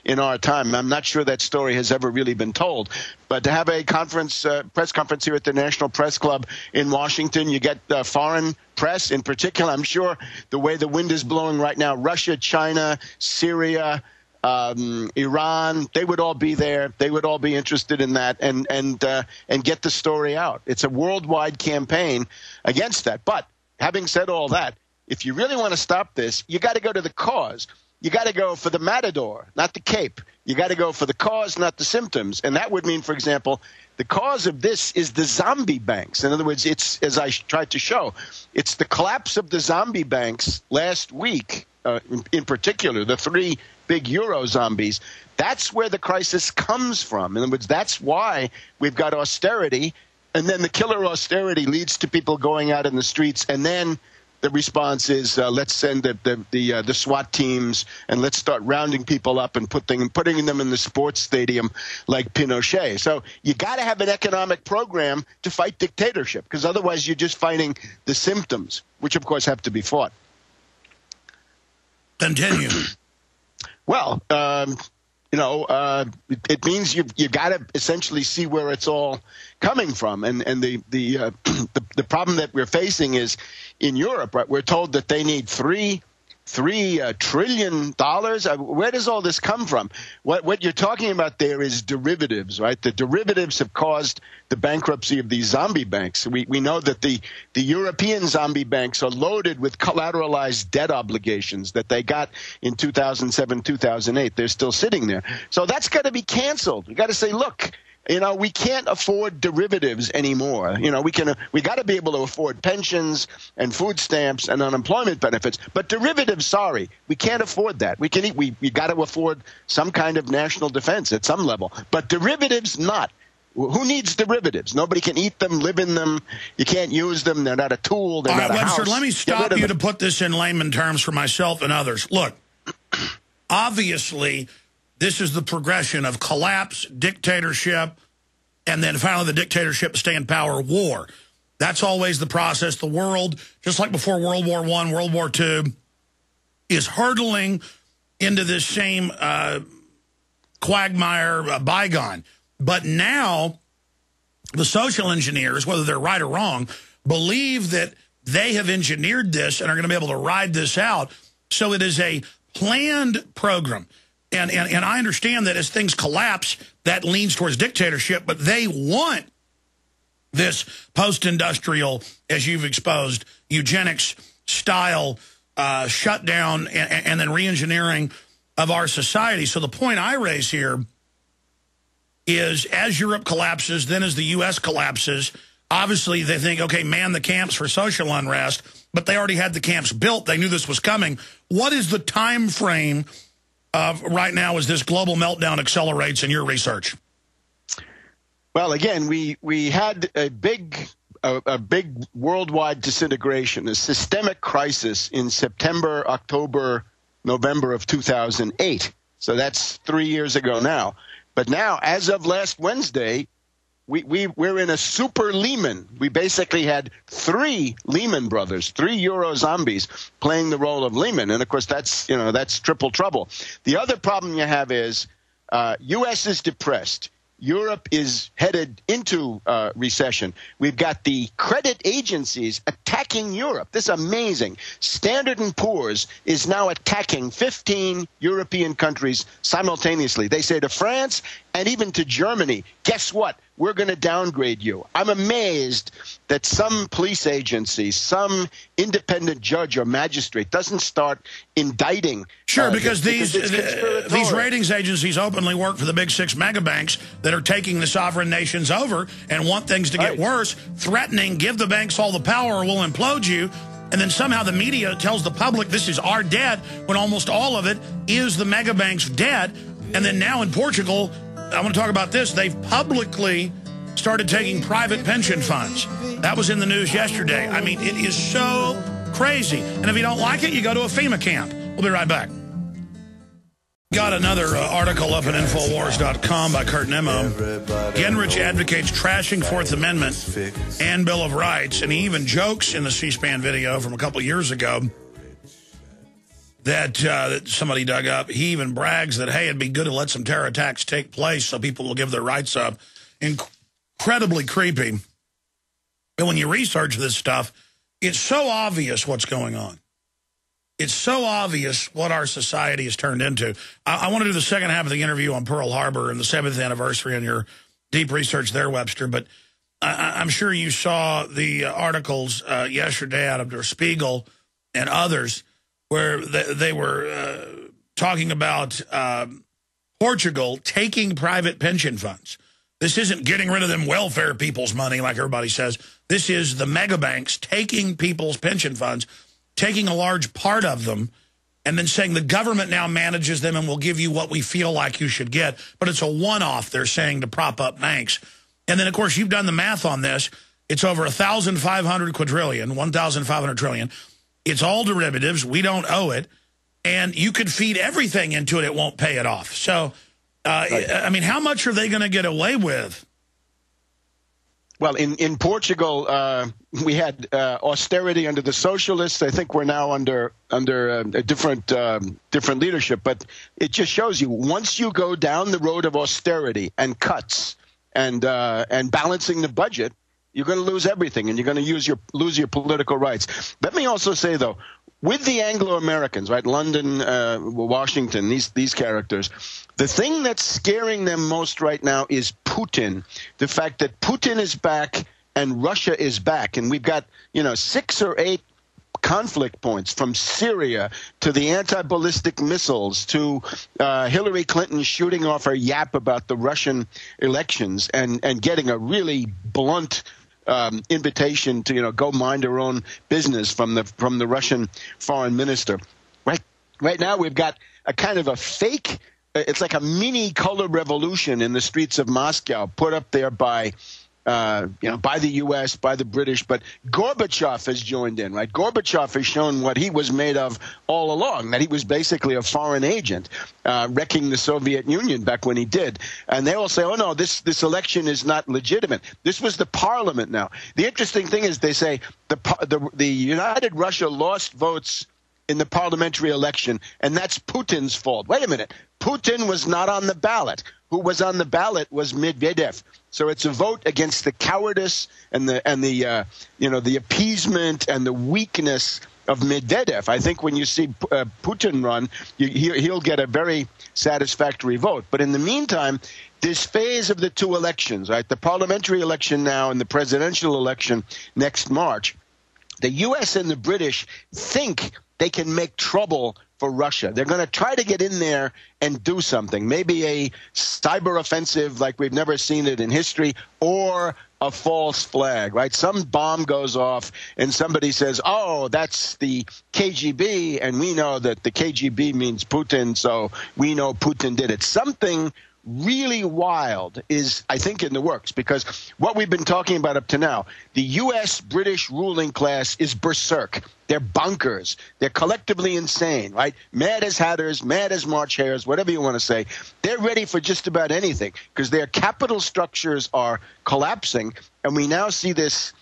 in our time. I'm not sure that story has ever really been told. But to have a press conference here at the National Press Club in Washington, you get foreign press in particular. I'm sure the way the wind is blowing right now, Russia, China, Syria, Iran, they would all be there. They would all be interested in that and get the story out. It's a worldwide campaign against that. But having said all that, if you really want to stop this, you got to go to the cause. You got to go for the matador, not the cape. You got to go for the cause, not the symptoms. And that would mean, for example, the cause of this is the zombie banks. In other words, it's, as I tried to show, it's the collapse of the zombie banks last week, in particular, the three big Euro zombies. That's where the crisis comes from. In other words, that's why we've got austerity, and then the killer austerity leads to people going out in the streets, and then the response is let's send the SWAT teams and let's start rounding people up and putting them in the sports stadium like Pinochet. So you got to have an economic program to fight dictatorship, because otherwise you're just fighting the symptoms, which of course have to be fought. Continue. Well, it means you got to essentially see where it's all coming from, and the problem that we're facing is in Europe. Right, we're told that they need $3 trillion. Where does all this come from? What you're talking about there is derivatives, right? The derivatives have caused the bankruptcy of these zombie banks. We know that the European zombie banks are loaded with collateralized debt obligations that they got in 2007, 2008. They're still sitting there. So that's got to be canceled. You got to say, look, we can't afford derivatives anymore. We got to be able to afford pensions and food stamps and unemployment benefits. But derivatives, sorry, we can't afford that. We got to afford some kind of national defense at some level. But derivatives, not. Who needs derivatives? Nobody can eat them, live in them. You can't use them. They're not a tool. They're not a house. Webster, let me stop you to put this in layman terms for myself and others. Look, obviously, this is the progression of collapse, dictatorship, and then finally the dictatorship stay in power, war. That's always the process. The world, just like before World War I, World War II, is hurtling into this same quagmire bygone. But now the social engineers, whether they're right or wrong, believe that they have engineered this and are going to be able to ride this out. So it is a planned program. And I understand that as things collapse, that leans towards dictatorship, but they want this post-industrial, as you've exposed, eugenics-style shutdown and then re-engineering of our society. So the point I raise here is as Europe collapses, then as the U.S. collapses, obviously they think, okay, man the camps for social unrest, but they already had the camps built. They knew this was coming. What is the time frame right now as this global meltdown accelerates in your research? Well, again, we had a big worldwide disintegration, a systemic crisis in September, October, November of 2008. So that's 3 years ago now. But now, as of last Wednesday, we're in a super Lehman. We basically had three Lehman brothers, three Euro zombies playing the role of Lehman. And, of course, that's triple trouble. The other problem you have is U.S. is depressed. Europe is headed into recession. We've got the credit agencies attacking Europe. This is amazing. Standard & Poor's is now attacking 15 European countries simultaneously. They say to France and even to Germany, guess what? We're going to downgrade you. I'm amazed that some police agency, some independent judge or magistrate doesn't start indicting. Sure, because these ratings agencies openly work for the big six mega banks that are taking the sovereign nations over and want things to get worse, threatening, give the banks all the power or we'll implode you. And then somehow the media tells the public this is our debt when almost all of it is the mega banks' debt. And then now in Portugal, I want to talk about this. They've publicly started taking private pension funds. That was in the news yesterday. I mean, it is so crazy. And if you don't like it, you go to a FEMA camp. We'll be right back. Got another article up at Infowars.com by Kurt Nemo. Gingrich advocates trashing Fourth Amendment and Bill of Rights. And he even jokes in the C-SPAN video from a couple years ago that somebody dug up. He even brags that, hey, it'd be good to let some terror attacks take place so people will give their rights up. Incredibly creepy. But when you research this stuff, it's so obvious what's going on. It's so obvious what our society has turned into. I want to do the second half of the interview on Pearl Harbor and the 7th anniversary and your deep research there, Webster. But I'm sure you saw the articles yesterday out of Der Spiegel and others where they were talking about Portugal taking private pension funds. This isn't getting rid of them welfare people's money like everybody says. This is the mega banks taking people's pension funds, taking a large part of them, and then saying the government now manages them and will give you what we feel like you should get. But it's a one-off, they're saying, to prop up banks. And then, of course, you've done the math on this. It's over 1,500 quadrillion, 1,500 trillion. It's all derivatives. We don't owe it. And you could feed everything into it. It won't pay it off. So, I mean, how much are they going to get away with? Well, in Portugal, we had austerity under the socialists. I think we're now under a different leadership. But it just shows you, once you go down the road of austerity and cuts and balancing the budget, you're going to lose everything, and you're going to lose your political rights. Let me also say, though, with the Anglo-Americans, right, London, Washington, these characters, the thing that's scaring them most right now is Putin. The fact that Putin is back and Russia is back, and we've got 6 or 8 conflict points, from Syria to the anti-ballistic missiles to Hillary Clinton shooting off her yap about the Russian elections and getting a really blunt invitation to go mind her own business from the Russian foreign minister. Right now we've got a kind of a fake. It's like a mini color revolution in the streets of Moscow, put up there by the U.S., by the British, but Gorbachev has joined in, right? Gorbachev has shown what he was made of all along, that he was basically a foreign agent, wrecking the Soviet Union back when he did. And they all say, oh, no, this election is not legitimate. This was the parliament now. The interesting thing is they say the United Russia lost votes in the parliamentary election, and that's Putin's fault. Wait a minute. Putin was not on the ballot. Who was on the ballot was Medvedev. So it's a vote against the cowardice and the appeasement and the weakness of Medvedev. I think when you see Putin run, he'll get a very satisfactory vote. But in the meantime, this phase of the two elections, right, the parliamentary election now and the presidential election next March, the U.S. and the British think they can make trouble for Russia. They're going to try to get in there and do something, maybe a cyber offensive like we've never seen it in history, or a false flag, right? Some bomb goes off and somebody says, oh, that's the KGB, and we know that the KGB means Putin, so we know Putin did it. Something really wild is, I think, in the works, because what we've been talking about up to now, the U.S.-British ruling class is berserk. They're bonkers. They're collectively insane, right? Mad as hatters, mad as March hares, whatever you want to say. They're ready for just about anything because their capital structures are collapsing, and we now see this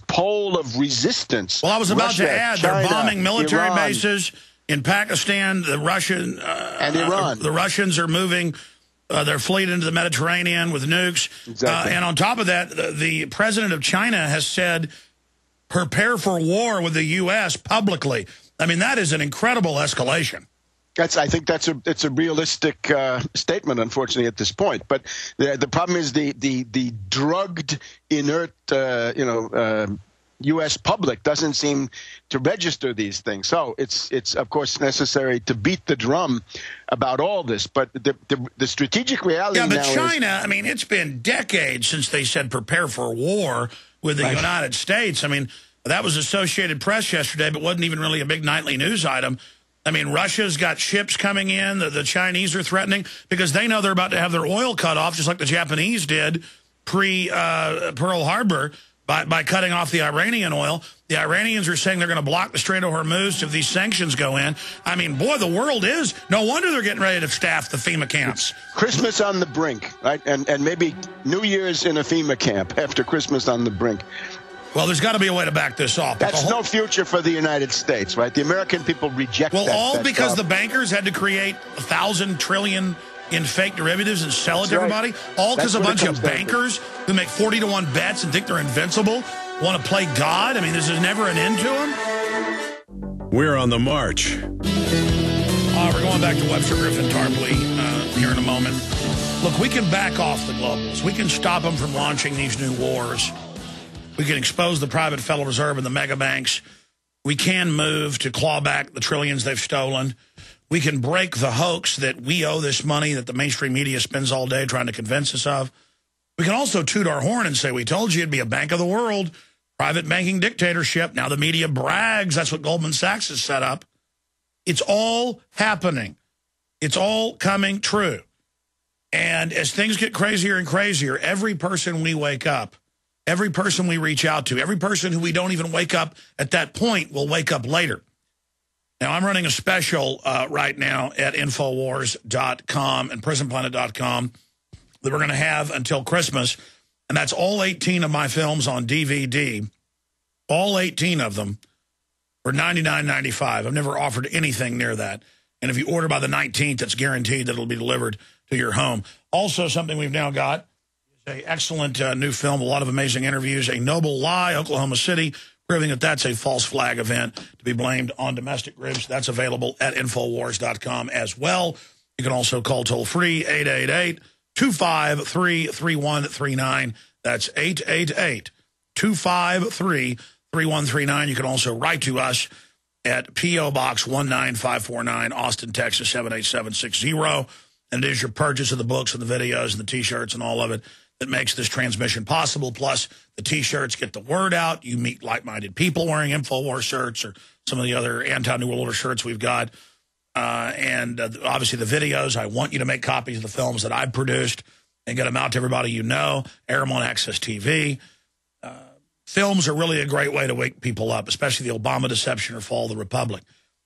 pole of resistance. Well, I was about to add, China, they're bombing military Iran, bases in Pakistan. The Russian and Iran. The Russians are moving their fleet into the Mediterranean with nukes. Exactly. And on top of that, the president of China has said, prepare for war with the U.S. publicly. I mean, that is an incredible escalation. I think it's a realistic statement, unfortunately, at this point. But the problem is the drugged, inert, U.S. public doesn't seem to register these things. So it's of course necessary to beat the drum about all this. But the strategic reality now is... Yeah, but China, I mean, it's been decades since they said prepare for war with the United States. I mean, that was Associated Press yesterday, but wasn't even really a big nightly news item. I mean, Russia's got ships coming in. The Chinese are threatening because they know they're about to have their oil cut off, just like the Japanese did pre-Pearl Harbor. By cutting off the Iranian oil. The Iranians are saying they're going to block the Strait of Hormuz if these sanctions go in. I mean, boy, the world is. No wonder they're getting ready to staff the FEMA camps. It's Christmas on the brink, right? And maybe New Year's in a FEMA camp after Christmas on the brink. Well, there's got to be a way to back this off. That's no future for the United States, right? The American people reject that. Well, all because the bankers had to create 1,000 trillion in fake derivatives and sell it to everybody? All because a bunch of bankers who make 40-to-1 bets and think they're invincible want to play God? I mean, this is never an end to them? We're on the march. We're going back to Webster Tarpley here in a moment. Look, we can back off the globals. We can stop them from launching these new wars. We can expose the private Federal Reserve and the mega banks. We can move to claw back the trillions they've stolen. We can break the hoax that we owe this money that the mainstream media spends all day trying to convince us of. We can also toot our horn and say, we told you it'd be a bank of the world, private banking dictatorship. Now the media brags. That's what Goldman Sachs has set up. It's all happening. It's all coming true. And as things get crazier and crazier, every person we wake up, every person we reach out to, every person who we don't even wake up at that point will wake up later. Now, I'm running a special right now at Infowars.com and Prisonplanet.com that we're going to have until Christmas, and that's all 18 of my films on DVD, all 18 of them for $99.95. I've never offered anything near that. And if you order by the 19th, it's guaranteed that it'll be delivered to your home. Also, something we've now got is an excellent new film, a lot of amazing interviews, A Noble Lie, Oklahoma City, proving that that's a false flag event to be blamed on domestic groups. That's available at Infowars.com as well. You can also call toll-free 888-253-3139. That's 888-253-3139. You can also write to us at P.O. Box 19549, Austin, Texas 78760. And it is your purchase of the books and the videos and the T-shirts and all of it that makes this transmission possible. Plus, the T-shirts get the word out. You meet like-minded people wearing InfoWars shirts or some of the other anti-New World Order shirts we've got. And obviously the videos. I want you to make copies of the films that I've produced and get them out to everybody you know. Air them on Access TV. Films are really a great way to wake people up, especially the Obama Deception or Fall of the Republic.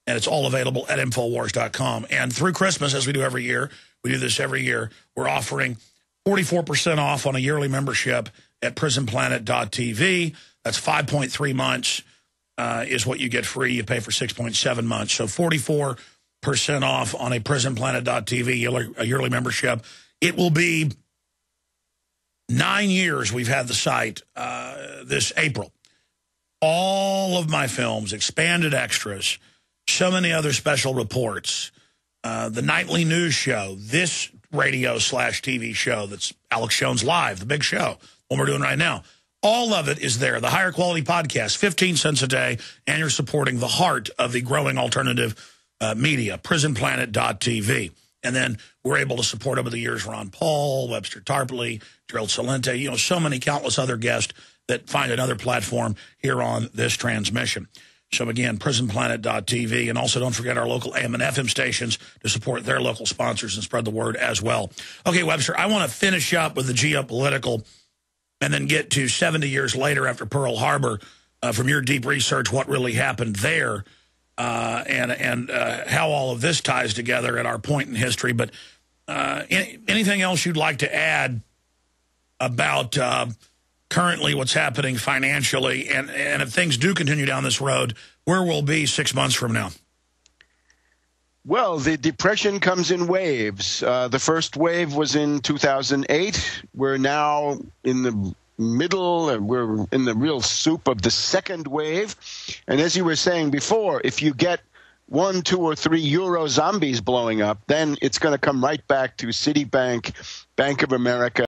And it's all available at Infowars.com. And through Christmas, as we do every year, we do this every year, we're offering 44% off on a yearly membership at Prisonplanet.tv. That's 5.3 months is what you get free. You pay for 6.7 months. So 44% off on a Prisonplanet.tv yearly membership. It will be 9 years we've had the site this April. All of my films, expanded extras, so many other special reports, the nightly news show, this radio/TV show that's Alex Jones Live, the big show, what we're doing right now. All of it is there. The higher quality podcast, 15 cents a day, and you're supporting the heart of the growing alternative media, Prisonplanet.tv. And then we're able to support over the years Ron Paul, Webster Tarpley, Gerald Salente, you know, so many countless other guests that find another platform here on this transmission. So again, Prisonplanet.tv, and also don't forget our local AM and FM stations to support their local sponsors and spread the word as well. Okay, Webster, I want to finish up with the geopolitical and then get to 70 years later after Pearl Harbor from your deep research, what really happened there and how all of this ties together at our point in history. But anything else you'd like to add about currently what's happening financially, and if things do continue down this road, where we'll be 6 months from now? Well, the depression comes in waves. The first wave was in 2008. We're now in the middle, and we're in the real soup of the second wave. And as you were saying before, if you get 1, 2, or 3 Euro zombies blowing up, then it's going to come right back to Citibank, Bank of America,